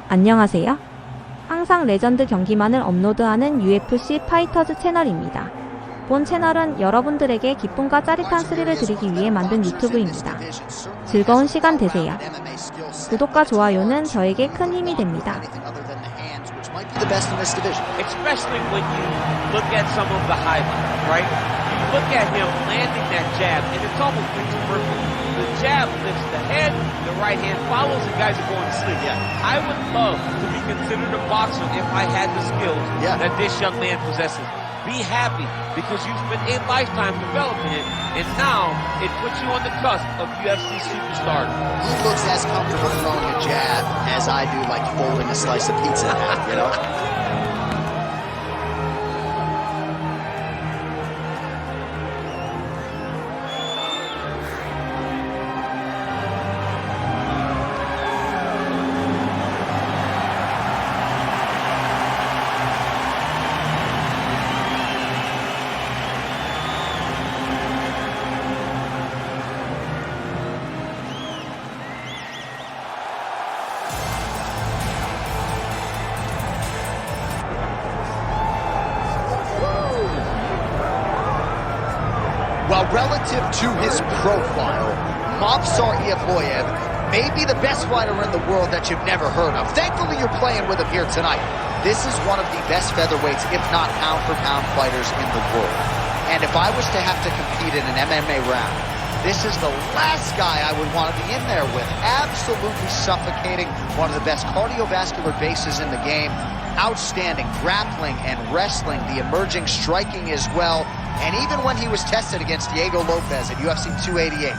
안녕하세요. 항상 레전드 경기만을 업로드하는 UFC 파이터즈 채널입니다. 본 채널은 여러분들에게 기쁨과 짜릿한 스릴을 드리기 위해 만든 유튜브입니다. 즐거운 시간 되세요. 구독과 좋아요는 저에게 큰 힘이 됩니다. Especially when you look at some of the highlights, right? You look at him landing that jab, and it's almost picture perfect. The jab lifts the head, the right hand follows, and guys are going to sleep. Yeah. I would love to be considered a boxer if I had the skills that this young man possesses. Be happy because you spent a lifetime developing it, and now it puts you on the cusp of UFC superstardom. He looks as comfortable throwing a jab as I do, like folding a slice of pizza in half, you know? Well, relative to his profile, Mobrusar Eblloyev may be the best fighter in the world that you've never heard of. Thankfully, you're playing with him here tonight. This is one of the best featherweights, if not pound-for-pound fighters in the world. And if I was to have to compete in an MMA round, this is the last guy I would want to be in there with. Absolutely suffocating, one of the best cardiovascular bases in the game. Outstanding grappling and wrestling, the emerging striking as well. And even when he was tested against Diego Lopez at UFC 288,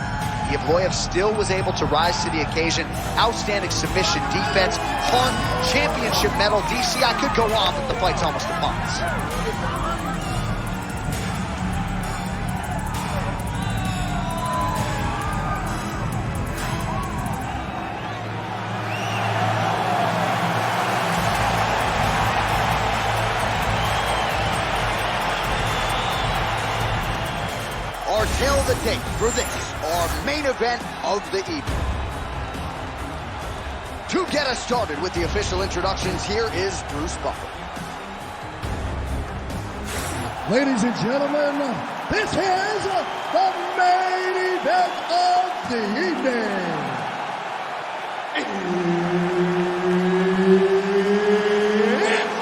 Eblloyev still was able to rise to the occasion. Outstanding submission defense, heart, championship medal, DC. I could go on, but the fight's almost upon us. Our tale of the tape for this, our main event of the evening. To get us started with the official introductions, here is Bruce Buffer. Ladies and gentlemen, this is the main event of the evening. It's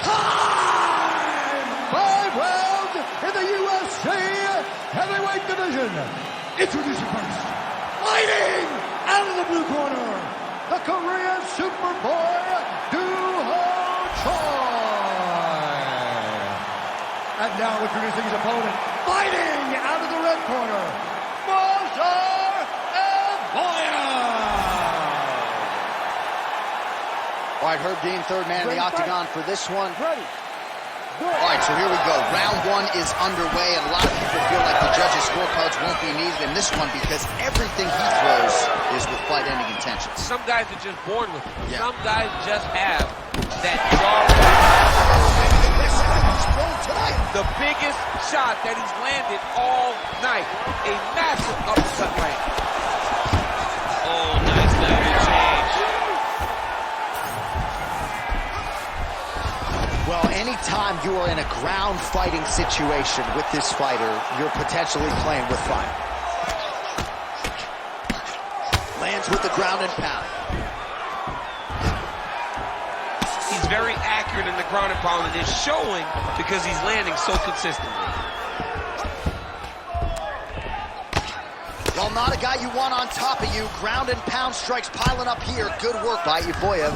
time! 5 rounds in the UFC heavyweight division. Introducing first, fighting out of the blue corner, the Korean Superboy, Duho Choi. And now introducing his opponent, fighting out of the red corner, Mobrusar Eblloyev. All right, Herb Dean, third man in the octagon for this one. All right, so here we go. Round one is underway, and a lot of people feel like the judges' scorecards won't be needed in this one because everything he throws is with fight-ending intentions. Some guys are just born with it. Yeah. Some guys just have that jaw. The biggest shot that he's landed all night. A massive uppercut right. Oh, nice landing change. Well, anytime you are in a ground fighting situation with this fighter, you're potentially playing with fire. Lands with the ground and pound. He's very accurate in the ground and pound, and it's showing because he's landing so consistently. Well, not a guy you want on top of you. Ground and pound strikes piling up here. Good work by Eblloyev.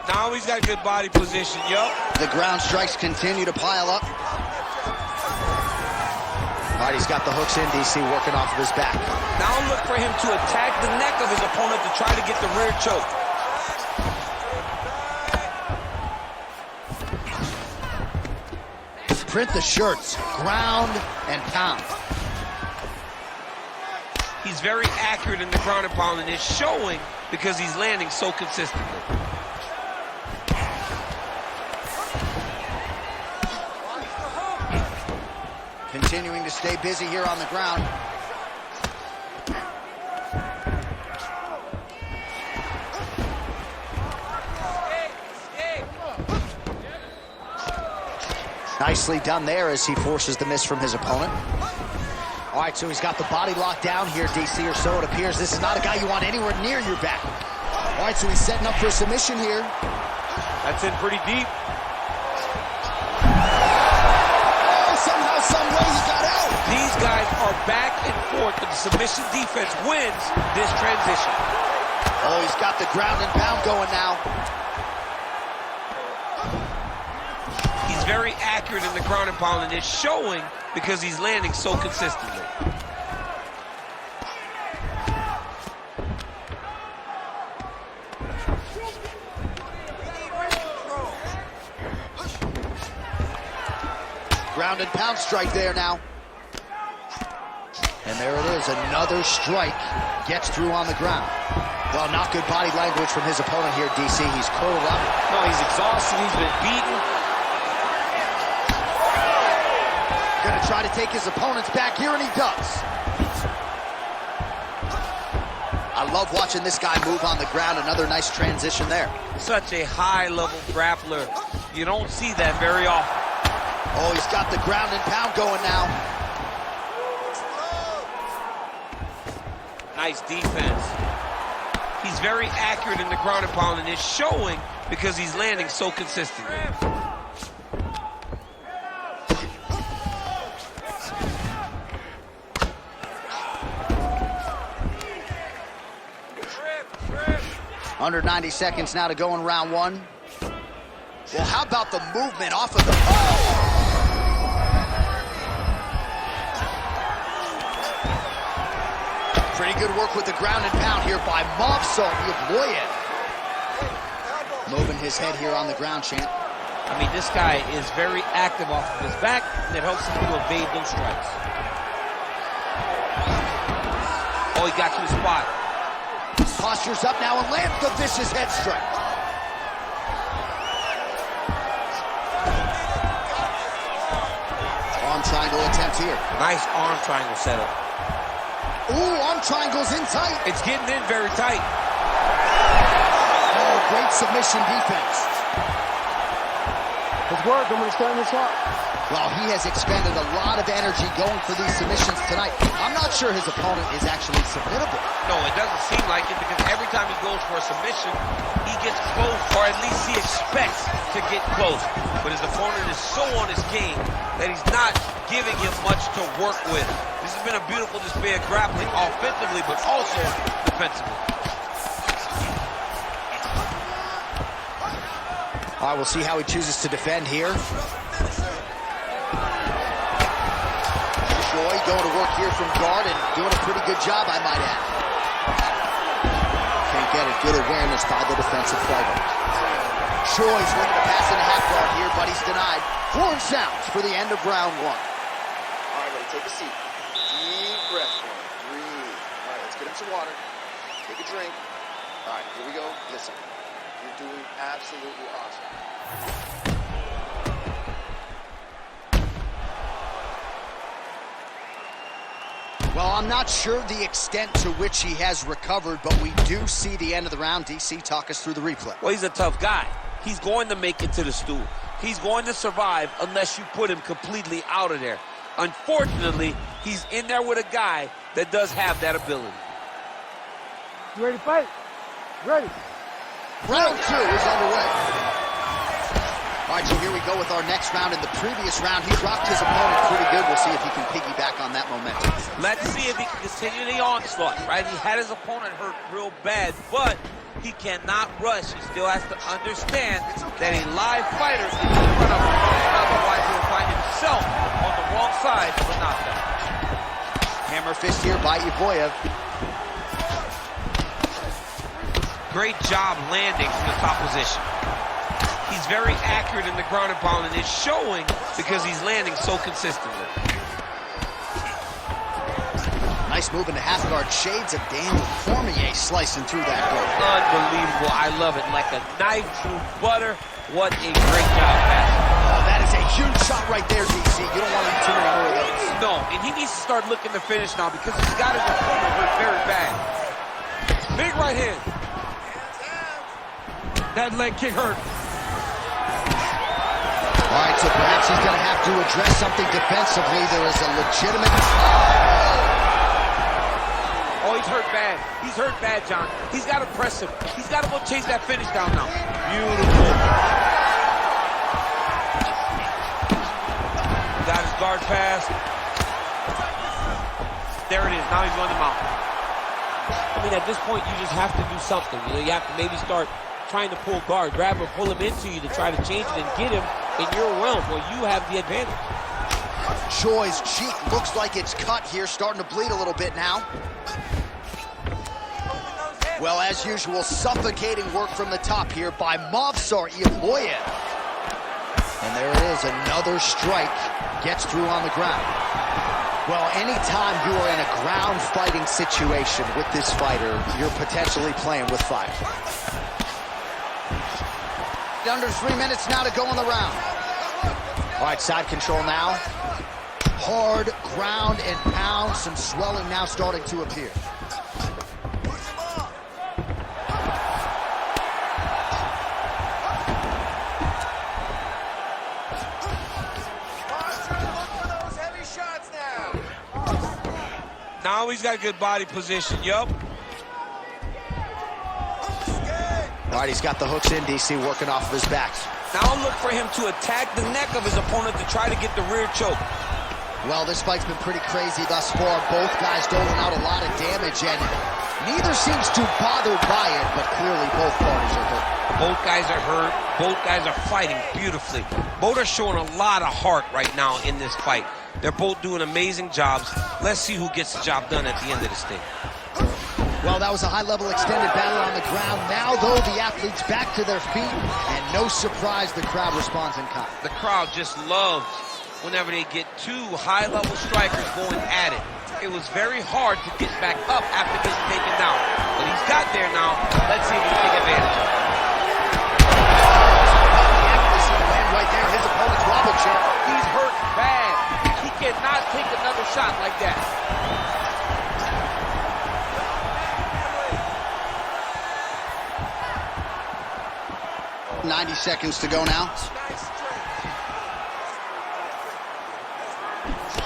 Now he's got good body position, yo. The ground strikes continue to pile up. All right, he's got the hooks in, DC, working off of his back. Now look for him to attack the neck of his opponent to try to get the rear choke. Print the shirts, ground and pound. He's very accurate in the ground and pound, and it's showing because he's landing so consistently. Continuing to stay busy here on the ground. Nicely done there as he forces the miss from his opponent. All right, so he's got the body locked down here, DC, or so it appears. This is not a guy you want anywhere near your back. All right, so he's setting up for a submission here. That's in pretty deep. Oh, somehow, some way he got out. These guys are back and forth, but the submission defense wins this transition. Oh, he's got the ground and pound going now. He's very accurate in the ground and pound, and it's showing because he's landing so consistently. Ground and pound strike there now. And there it is, another strike gets through on the ground. Well, not good body language from his opponent here, DC. He's curled up. No, he's exhausted. He's been beaten. Gonna try to take his opponents back here, and he does. I love watching this guy move on the ground. Another nice transition there. Such a high-level grappler. You don't see that very often. Oh, he's got the ground and pound going now. Nice defense. He's very accurate in the ground and pound, and it's showing because he's landing so consistently. Under 90 seconds now to go in round one. Well, how about the movement off of the... Oh! Pretty good work with the ground and pound here by Eblloyev. Moving his head here on the ground, champ. I mean, this guy is very active off of his back, and it helps him to evade those strikes. Oh, he got to the spot. Postures up now and lands the vicious head strike. Arm triangle attempt here. Nice arm triangle setup. Ooh, arm triangle's in tight. It's getting in very tight. Oh, great submission defense. It's work. I'm going to stand this up. Well, he has expended a lot of energy going for these submissions tonight. I'm not sure his opponent is actually submittable. No, it doesn't seem like it because every time he goes for a submission, he gets close, or at least he expects to get close. But his opponent is so on his game that he's not giving him much to work with. This has been a beautiful display of grappling offensively, but also defensively. All right, we'll see how he chooses to defend here. Choi going to work here from guard and doing a pretty good job, I might add. Can't get it. Good awareness by the defensive fighter. Choi's looking to pass into half guard here, but he's denied. Horn sounds for the end of round one. All right, buddy, take a seat. Deep breath. Breathe. All right, let's get him some water. Take a drink. All right, here we go. Listen, you're doing absolutely awesome. Well, I'm not sure the extent to which he has recovered, but we do see the end of the round. DC, talk us through the replay. Well, he's a tough guy. He's going to make it to the stool. He's going to survive unless you put him completely out of there. Unfortunately, he's in there with a guy that does have that ability. You ready to fight? Ready. Round two is underway. All right, so here we go with our next round. In the previous round, he rocked his opponent pretty good. We'll see if he can piggyback on that momentum. Let's see if he can continue the onslaught, right? He had his opponent hurt real bad, but he cannot rush. He still has to understand that a live fighter is in front of him. Otherwise, he'll find himself on the wrong side of a knockdown. Hammer fist here by Eblloyev. Great job landing from the top position. He's very accurate in the ground and pound, and it's showing because he's landing so consistently. Nice move into half guard. Shades of Daniel Cormier slicing through that guard. Unbelievable. I love it. Like a knife through butter. What a great job, Pat. Oh, that is a huge shot right there, DC. You don't want to do too many more of those. No, and he needs to start looking to finish now because he's got his opponent hurt very bad. Big right hand. That leg kick hurt. All right, so perhaps he's going to have to address something defensively. There is a legitimate... Oh, he's hurt bad. He's hurt bad, John. He's got to press him. He's got to go chase that finish down now. Beautiful. Got his guard pass. There it is. Now he's on the mount. I mean, at this point, you just have to do something. You know, you have to maybe start trying to pull guard, grab him, pull him into you to try to change it and get him in your realm where you have the advantage. Choi's cheek looks like it's cut here, starting to bleed a little bit now. Well, as usual, suffocating work from the top here by Mo브사르. And there it is, another strike gets through on the ground. Well, anytime you are in a ground fighting situation with this fighter, you're potentially playing with fire. Under 3 minutes now to go in the round. All right, side control now. Hard ground and pound, some swelling now starting to appear. Now he's got a good body position, yup. All right, he's got the hooks in, DC, working off of his back. Now look for him to attack the neck of his opponent to try to get the rear choke. Well, this fight's been pretty crazy thus far. Both guys doling out a lot of damage, and neither seems too bothered by it, but clearly both parties are hurt. Both guys are hurt. Both guys are fighting beautifully. Both are showing a lot of heart right now in this fight. They're both doing amazing jobs. Let's see who gets the job done at the end of this thing. Well, that was a high-level extended battle on the ground. Now, though, the athletes back to their feet, and no surprise, the crowd responds in kind. The crowd just loves whenever they get two high-level strikers going at it. It was very hard to get back up after getting taken down. But he's got there now. Let's see if he can take advantage of it. Right there, his opponent's wobble champ. He's hurt bad. He cannot take another shot like that. 90 seconds to go now.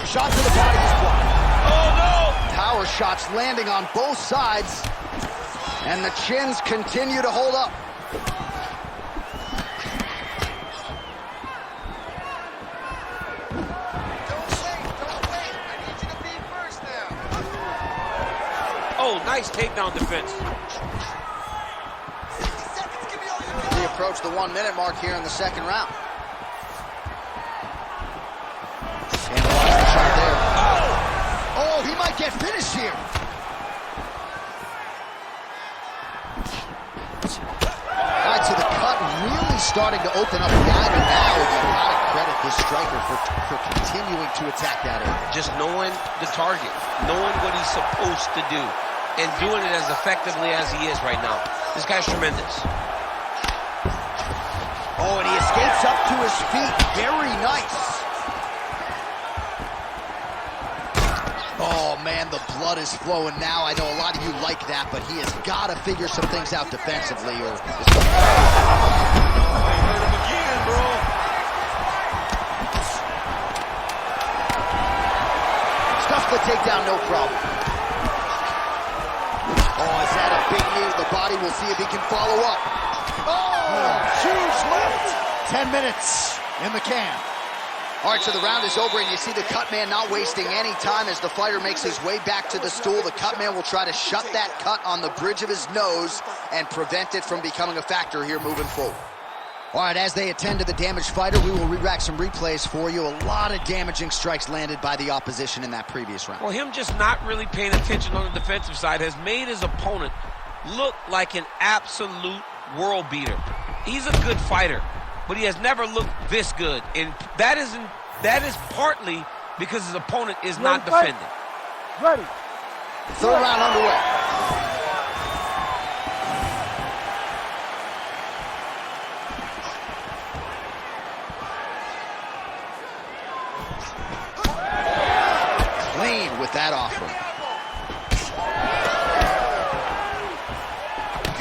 Shot to the body is blocked. Oh, no! Power shots landing on both sides, and the chins continue to hold up. Oh, nice takedown defense. We approach the 1 minute mark here in the second round. And the shot there. Oh, he might get finished here. All right, so the cut really starting to open up wider now. You gotta credit this striker for continuing to attack that area. Just knowing the target, knowing what he's supposed to do, and doing it as effectively as he is right now. This guy's tremendous. Oh, and he escapes up to his feet. Very nice. Oh, man, the blood is flowing now. I know a lot of you like that, but he has got to figure some things out defensively. Or Again, bro. Stuffs the takedown, no problem. Oh, is that a big knee to the body? We'll see if he can follow up. Oh, huge lift. 10 minutes in the can. All right, so the round is over, and you see the cut man not wasting any time as the fighter makes his way back to the stool. The cut man will try to shut that cut on the bridge of his nose and prevent it from becoming a factor here moving forward. All right, as they attend to the damaged fighter, we will re-rack some replays for you. A lot of damaging strikes landed by the opposition in that previous round. Well, him just not really paying attention on the defensive side has made his opponent look like an absolute world beater. He's a good fighter, but he has never looked this good, and that is partly because his opponent is not defending. Ready. Third round underway. Clean with that offering.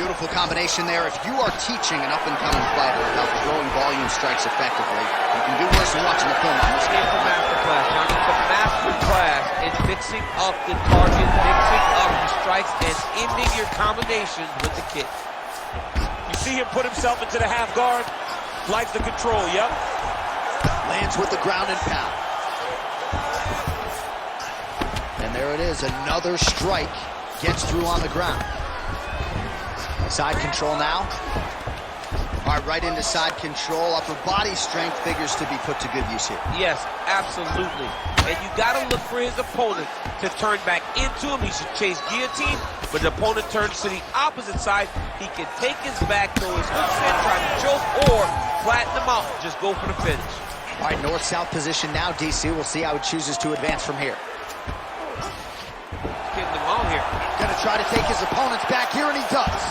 Beautiful combination there. If you are teaching an up-and-coming fighter about throwing volume strikes effectively, you can do worse than watching the film on this game. It's a masterclass, John. It's a masterclass in mixing up the target, mixing up the strikes, and ending your combination with the kick. You see him put himself into the half guard, likes the control, yep. Lands with the ground and pound. And there it is, another strike gets through on the ground. Side control now. All right, right into side control. Upper body strength figures to be put to good use here. Yes, absolutely. And you got to look for his opponent to turn back into him. He should chase guillotine, but the opponent turns to the opposite side. He can take his back, throw his hooks in, try to choke, or flatten him out. Just go for the finish. All right, north-south position now, DC. We'll see how he chooses to advance from here. Getting him out here. Gonna try to take his opponent's back here, and he does.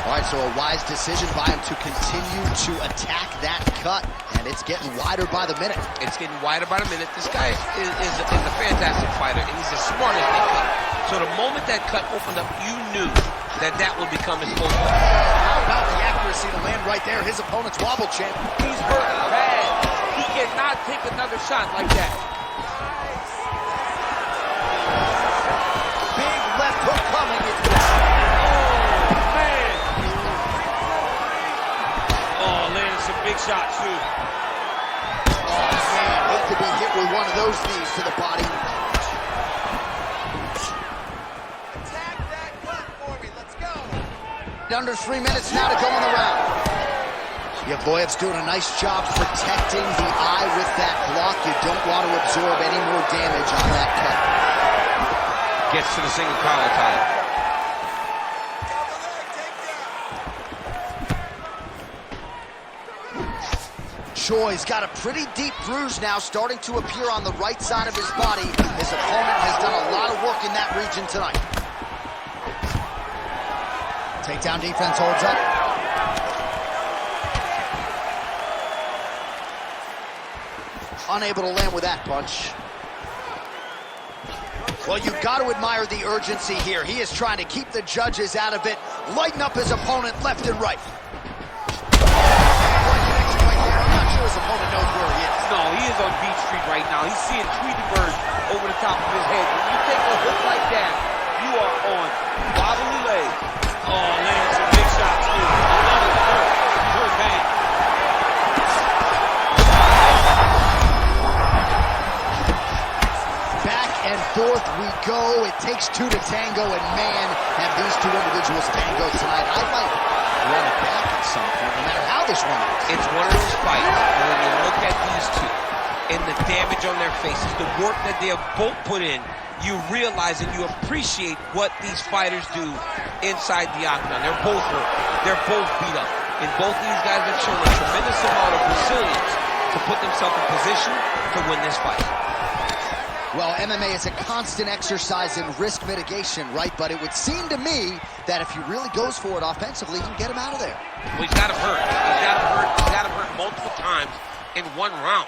All right, so a wise decision by him to continue to attack that cut, and it's getting wider by the minute. It's getting wider by the minute. This guy is a fantastic fighter, and he's as smart as they come. So the moment that cut opened up, you knew that that would become his focus. How about the accuracy to land right there? His opponent's wobble champ. He's hurt bad. He cannot take another shot like that. Big left hook coming. It's good. Some big shots, too. Oh, man, hate to be hit with one of those knees to the body. Attack that cut for me. Let's go. Under 3 minutes now to go in the round. Yevloyev's doing a nice job protecting the eye with that block. You don't want to absorb any more damage on that cut. Gets to the single collar tie. Choi's got a pretty deep bruise now starting to appear on the right side of his body. His opponent has done a lot of work in that region tonight. Takedown defense holds up. Unable to land with that punch. Well, you've got to admire the urgency here. He is trying to keep the judges out of it, lighten up his opponent left and right. His opponent knows where he is. No, he is on Beach Street right now. He's seeing Tweety Bird over the top of his head. When you take a hook like that, you are on wobbly legs. Oh, landing some big shots, too. He's hurt bad. Back and forth we go. It takes two to tango, and man, have these two individuals tangoed tonight. I might run it back at some point, no matter how this one is. It's one of those fights where when you look at these two and the damage on their faces, the work that they have both put in, you realize and you appreciate what these fighters do inside the octagon. They're both hurt. They're both beat up. And both of these guys have shown a tremendous amount of resilience to put themselves in position to win this fight. Well, MMA is a constant exercise in risk mitigation, right? But it would seem to me that if he really goes for it offensively, you can get him out of there. Well, he's got him hurt. He's got him hurt multiple times in one round.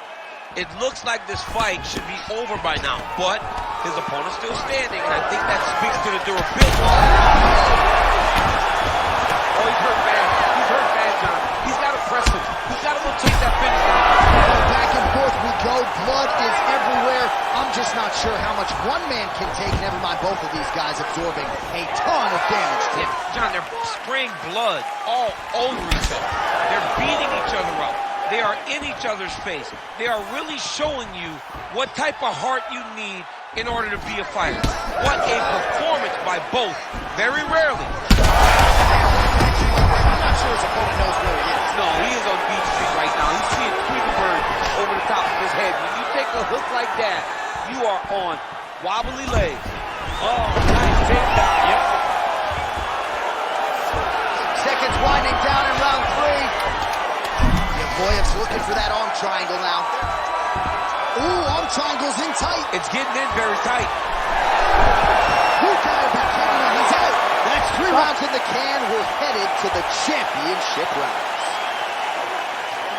It looks like this fight should be over by now, but his opponent's still standing, and I think that speaks to the durability. Oh, he's hurt bad. He's hurt bad, John. He's got to press him. He's got to go take that finish down. Back and forth we go. Blood is everywhere. I'm just not sure how much one man can take, never mind both of these guys absorbing a ton of damage. Yeah, John, they're spraying blood all over each other. They're beating each other up. They are in each other's face. They are really showing you what type of heart you need in order to be a fighter. What a performance by both. Very rarely. I'm not sure his opponent knows where he is. No, he is on Beach Street right now. He's seeing Tweety Bird over the top of his head. When you take a hook like that, you are on wobbly legs. Oh, nice takedown. Yep. Seconds winding down in round 3. Yevloyev's looking for that arm triangle now. Ooh, arm triangle's in tight. It's getting in very tight. You gotta be kidding me. He's out. That's 3 rounds in the can. We're headed to the championship rounds.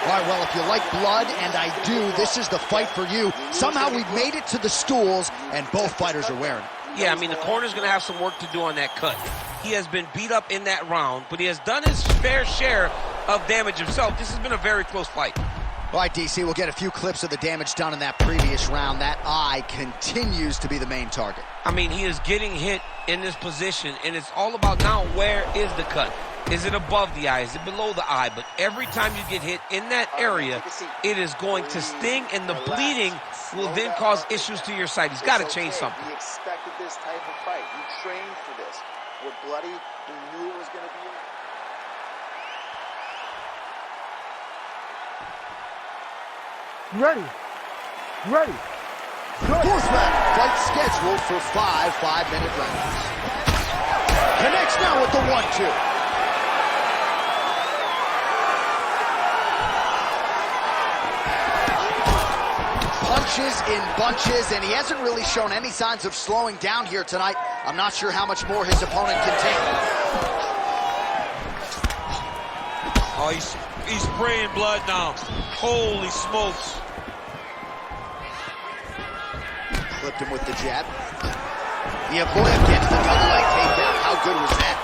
All right, well, if you like blood, and I do, this is the fight for you. Somehow we've made it to the stools, and both fighters are wearing it. Yeah, I mean, the corner's going to have some work to do on that cut. he has been beat up in that round, but he has done his fair share of damage himself. This has been a very close fight. All right, DC, we'll get a few clips of the damage done in that previous round. That eye continues to be the main target. I mean, he is getting hit in this position, and it's all about now where is the cut? Is it above the eye? Is it below the eye? But every time you get hit in that area, it is going to sting, and the bleeding will then cause issues to your sight. He's got to change something. He expected this type of fight. He trained for this. We're bloody. He knew it was going to be. Ready. Ready. Fourth round, fight scheduled for 5 5-minute rounds. Connects now with the 1-2. Punches in bunches, and he hasn't really shown any signs of slowing down here tonight. I'm not sure how much more his opponent can take. Oh, he's spraying blood now. Holy smokes. Flipped him with the jab. Eblloyev gets the double leg takedown. How good was that?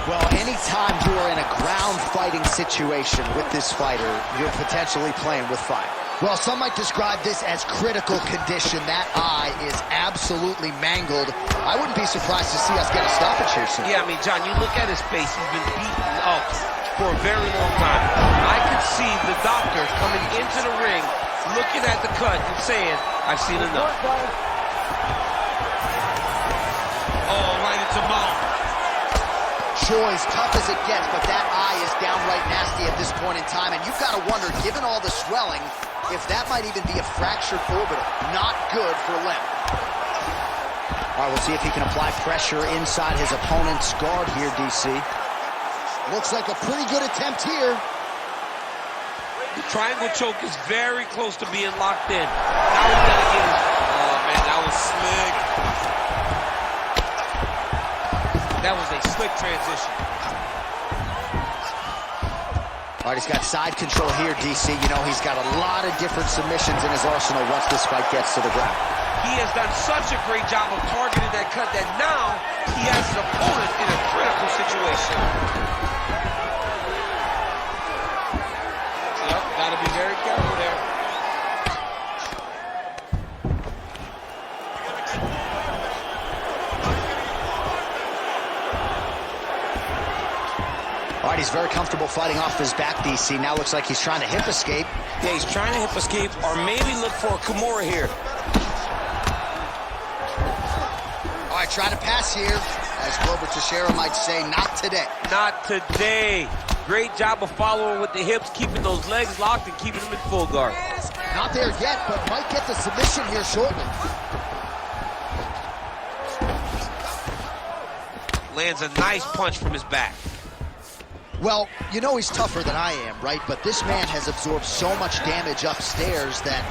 Well, anytime you are in a ground fighting situation with this fighter, you're potentially playing with fire. Well, some might describe this as critical condition. That eye is absolutely mangled. I wouldn't be surprised to see us get a stoppage here soon. Yeah, I mean, John, you look at his face. He's been beaten up for a very long time. I can see the doctor coming into the ring, looking at the cut and saying, I've seen enough. Oh, right into mouth. Sure, as tough as it gets, but that eye is downright nasty at this point in time, and you've got to wonder, given all the swelling, if that might even be a fractured orbital. Not good for Lem. All right, we'll see if he can apply pressure inside his opponent's guard here, DC. Looks like a pretty good attempt here. The triangle choke is very close to being locked in. Now he's got to get his... Oh, man, that was slick. That was a slick transition. All right, he's got side control here, DC. You know, he's got a lot of different submissions in his arsenal once this fight gets to the ground. He has done such a great job of targeting that cut that now he has his opponent in a critical situation. Yep, got to be very careful there. All right, he's very comfortable fighting off his back, DC. Now looks like he's trying to hip escape. Yeah, he's trying to hip escape or maybe look for a Kimura here. All right, trying to pass here. As Glover Teixeira might say, not today. Not today. Great job of following with the hips, keeping those legs locked and keeping them in full guard. Not there yet, but might get the submission here shortly. Lands a nice punch from his back. Well, you know he's tougher than I am, right? But this man has absorbed so much damage upstairs that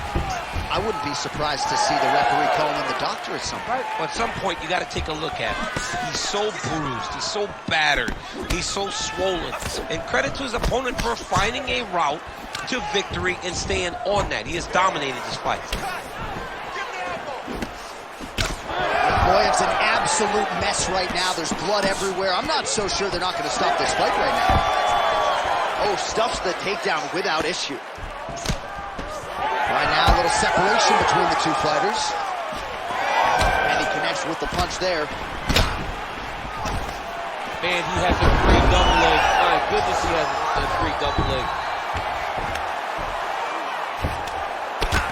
I wouldn't be surprised to see the referee calling in the doctor at some point. But at some point, you got to take a look at him. He's so bruised. He's so battered. He's so swollen. And credit to his opponent for finding a route to victory and staying on that. He has dominated this fight. Eblloyev's an absolute mess right now. There's blood everywhere. I'm not so sure they're not going to stop this fight right now. Oh, stuffs the takedown without issue. Right now, a little separation between the two fighters. And he connects with the punch there. Man, he has a great double leg. My goodness, he has a great double leg.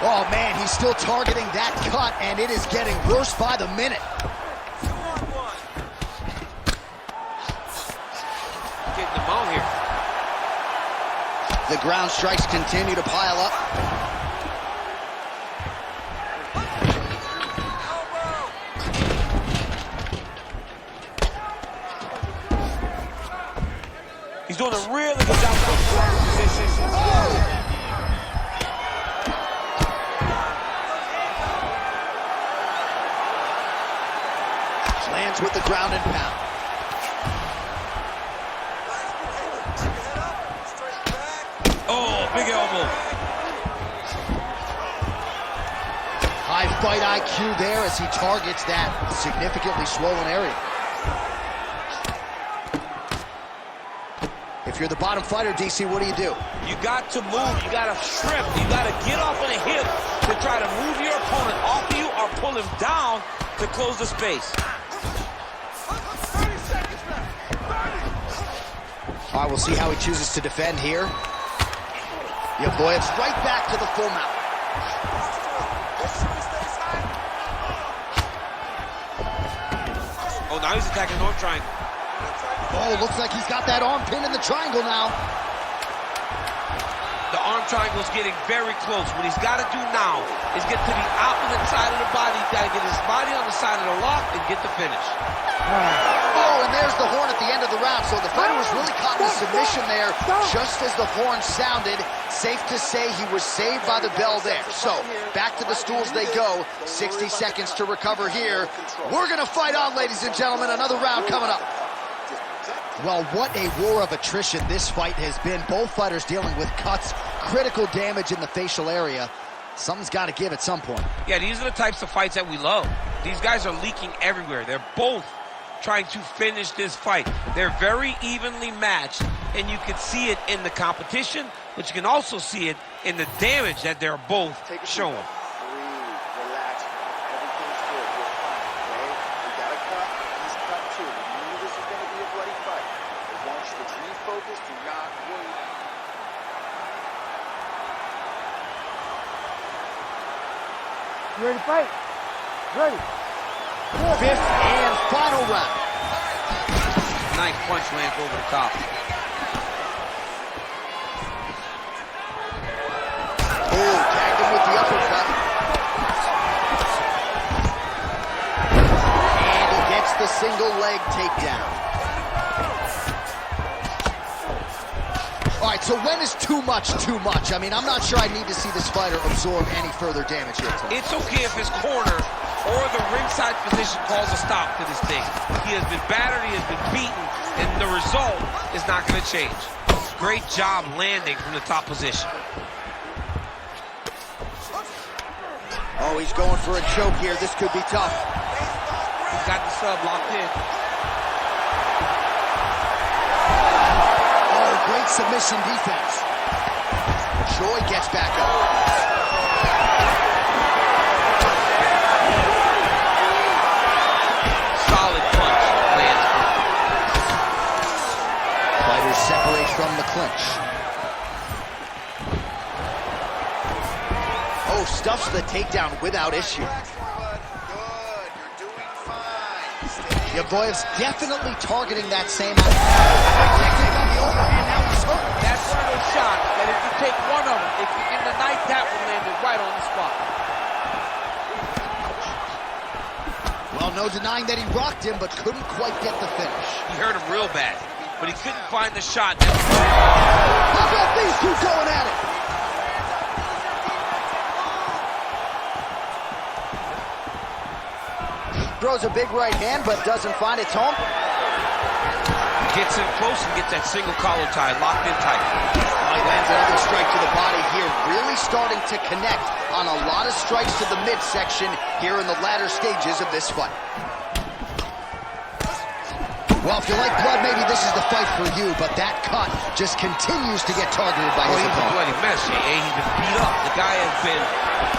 Oh, man, he's still targeting that cut, and it is getting worse by the minute. Getting them out here. The ground strikes continue to pile up. He's doing a really good job of positions. Lands with the ground and pound. Oh, big elbow. High fight IQ there as he targets that significantly swollen area. If you're the bottom fighter, DC, what do? You got to move, you got to shrimp, you got to get off of the hip to try to move your opponent off of you or pull him down to close the space. All right, we'll see how he chooses to defend here. Eblojev's right back to the full mount. Oh, now he's attacking north triangle. Oh, looks like he's got that arm pinned in the triangle now. The arm triangle's getting very close. What he's got to do now is get to the opposite side of the body. He's got to get his body on the side of the lock and get the finish. Oh, and there's the horn at the end of the round. So the fighter was really caught in a submission there just as the horn sounded. Safe to say he was saved by the bell there. So back to the stools they go. 60 seconds to recover here. We're going to fight on, ladies and gentlemen. Another round coming up. Well, what a war of attrition this fight has been. Both fighters dealing with cuts, critical damage in the facial area. Something's got to give at some point. Yeah, these are the types of fights that we love. These guys are leaking everywhere. They're both trying to finish this fight. They're very evenly matched, and you can see it in the competition, but you can also see it in the damage that they're both showing. Breathe, relax. Everything's good. You're fine, okay? We got a cut. He's cut too. We knew this was going to be a bloody fight. I want you to refocus. Do not worry. You ready to fight? Ready. Fifth and final round. Nice punch lands over the top. Oh, tagged him with the uppercut. And he gets the single leg takedown. All right, so when is too much too much? I mean, I'm not sure I need to see this fighter absorb any further damage here tonight. It's okay if his corner or the ringside position calls a stop to this thing. He has been battered, he has been beaten, and the result is not going to change. Great job landing from the top position. Oh, he's going for a choke here. This could be tough. He's got the sub locked in. Oh, great submission defense. Joy gets back up. Separate from the clinch. Oh, stuffs the takedown without issue. Good. You're doing fine. Eblojev's definitely targeting that same technique on the overhand. Now he's hurt. That's one of those shots that if you take one of them, if you in the night, that will land it right on the spot. Well, no denying that he rocked him, but couldn't quite get the finish. He hurt him real bad, but he couldn't find the shot. How about these two going at it? Throws a big right hand, but doesn't find its home. Gets in close and gets that single collar tie locked in tight. He lands another strike to the body here, really starting to connect on a lot of strikes to the midsection here in the latter stages of this fight. Well, if you like blood, maybe this is the fight for you, but that cut just continues to get targeted by his He's a opponent. bloody mess, he's been beat up. The guy has been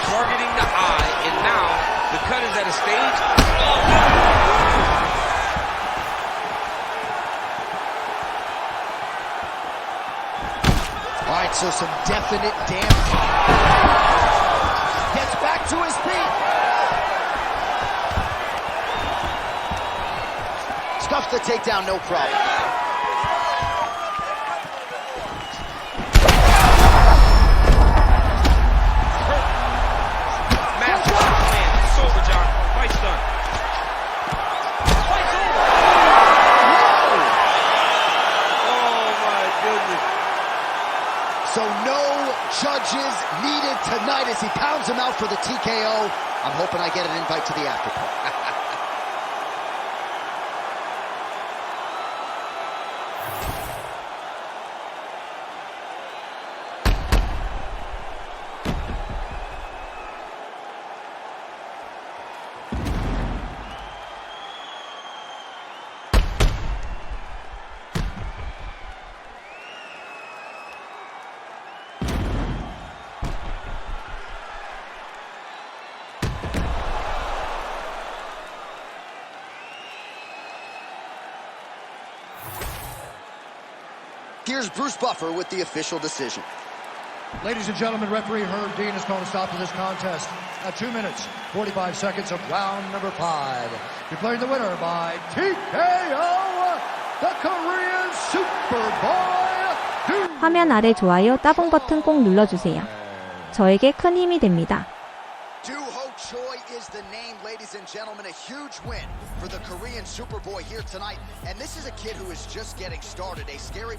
targeting the eye, and now the cut is at a stage. All right, so some definite damage. Gets back to his feet. Stuffs the takedown, no problem. Master man, it's over, John. Fight's done. Fight's over. Oh my goodness. So no judges needed tonight as he pounds him out for the TKO. I'm hoping I get an invite to the after party. Here's Bruce Buffer with the official decision. Ladies and gentlemen, referee Herb Dean has called a stop to this contest at 2 minutes, 45 seconds of round number 5. Declaring the winner by TKO, the Korean Superboy. 화면 아래 좋아요 따봉 버튼 꼭 눌러주세요. 저에게 큰 힘이 됩니다. Doo-ho Choi is the name, ladies and gentlemen. A huge win for the Korean Superboy here tonight. And this is a kid who is just getting started. A scary